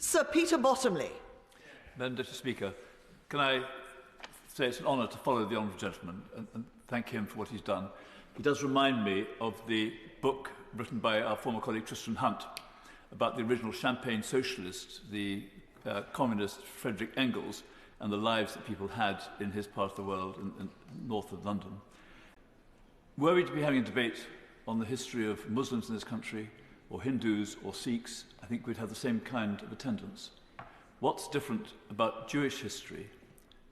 Sir Peter Bottomley. Madam Deputy Speaker, can I say it's an honour to follow the honourable gentleman and thank him for what he's done. He does remind me of the book written by our former colleague Tristram Hunt about the original Champagne socialist, the communist Frederick Engels, and the lives that people had in his part of the world, in north of London. Were we to be having a debate on the history of Muslims in this country, or Hindus, or Sikhs, I think we'd have the same kind of attendance. What's different about Jewish history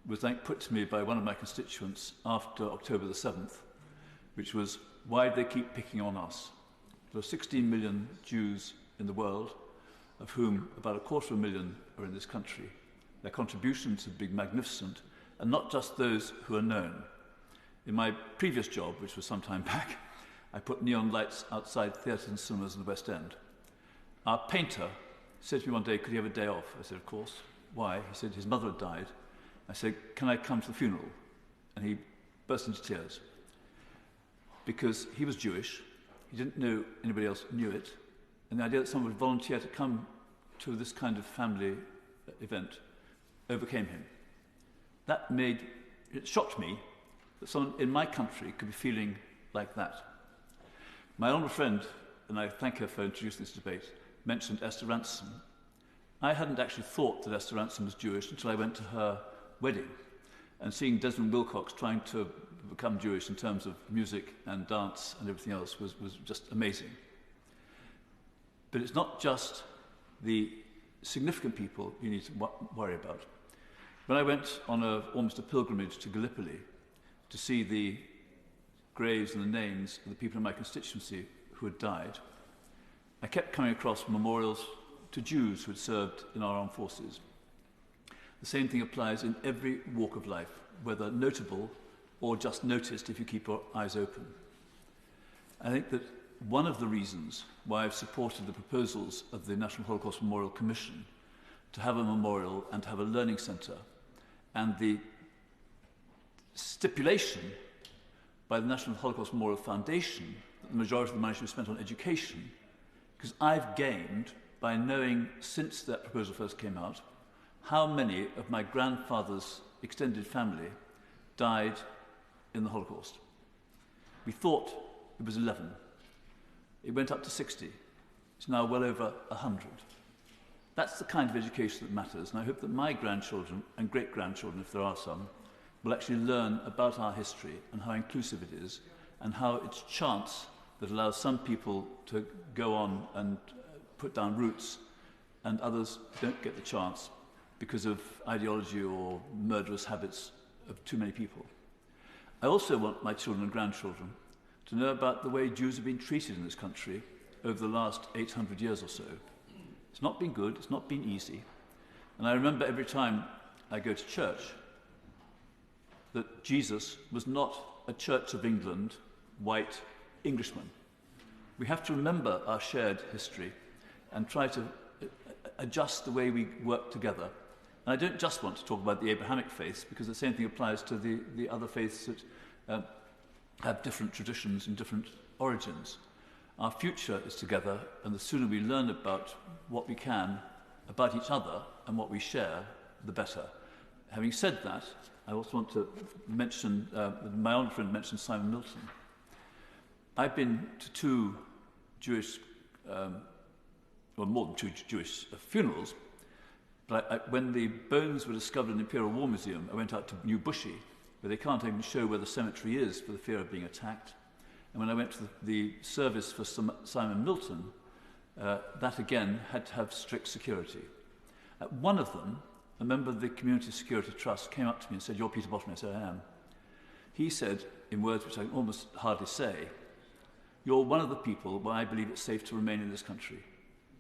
was put to me by one of my constituents after October the 7th, which was, why do they keep picking on us? There are 16 million Jews in the world, of whom about 250,000 are in this country. Their contributions have been magnificent, and not just those who are known. In my previous job, which was some time back, I put neon lights outside theatres and cinemas in the West End. Our painter said to me one day, could he have a day off? I said, of course. Why? He said his mother had died. I said, can I come to the funeral? And he burst into tears. Because he was Jewish, he didn't know anybody else knew it, and the idea that someone would volunteer to come to this kind of family event overcame him. It shocked me that someone in my country could be feeling like that. My honourable friend, and I thank her for introducing this debate, mentioned Esther Ransom. I hadn't actually thought that Esther Ransom was Jewish until I went to her wedding, and seeing Desmond Wilcox trying to become Jewish in terms of music and dance and everything else was just amazing. But it's not just the significant people you need to worry about. When I went on almost a pilgrimage to Gallipoli to see the graves and the names of the people in my constituency who had died, I kept coming across memorials to Jews who had served in our armed forces. The same thing applies in every walk of life, whether notable or just noticed if you keep your eyes open. I think that one of the reasons why I've supported the proposals of the National Holocaust Memorial Commission to have a memorial and to have a learning centre, and the stipulation by the National Holocaust Memorial Foundation that the majority of the money should be spent on education, because I've gained, by knowing since that proposal first came out, how many of my grandfather's extended family died in the Holocaust. We thought it was 11. It went up to 60. It's now well over 100. That's the kind of education that matters, and I hope that my grandchildren and great-grandchildren, if there are some, will actually learn about our history and how inclusive it is, and how it's chance that allows some people to go on and put down roots, and others don't get the chance because of ideology or murderous habits of too many people. I also want my children and grandchildren to know about the way Jews have been treated in this country over the last 800 years or so. It's not been good, it's not been easy. And I remember every time I go to church that Jesus was not a Church of England white Englishman. We have to remember our shared history and try to adjust the way we work together. And I don't just want to talk about the Abrahamic faith, because the same thing applies to the other faiths that have different traditions and different origins. Our future is together, and the sooner we learn about what we can about each other and what we share, the better. Having said that, I also want to mention, my own friend mentioned Simon Milton. I've been to two Jewish, well, more than two Jewish funerals, but when the bones were discovered in the Imperial War Museum, I went out to New Bushey, where they can't even show where the cemetery is for the fear of being attacked. And when I went to the service for Simon Milton, that again had to have strict security. One of them, a member of the Community Security Trust, came up to me and said, "You're Peter Bottomley." I said, "I am." He said, in words which I can almost hardly say, "You're one of the people where I believe it's safe to remain in this country.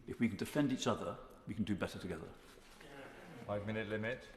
If we can defend each other, we can do better together." 5-minute limit.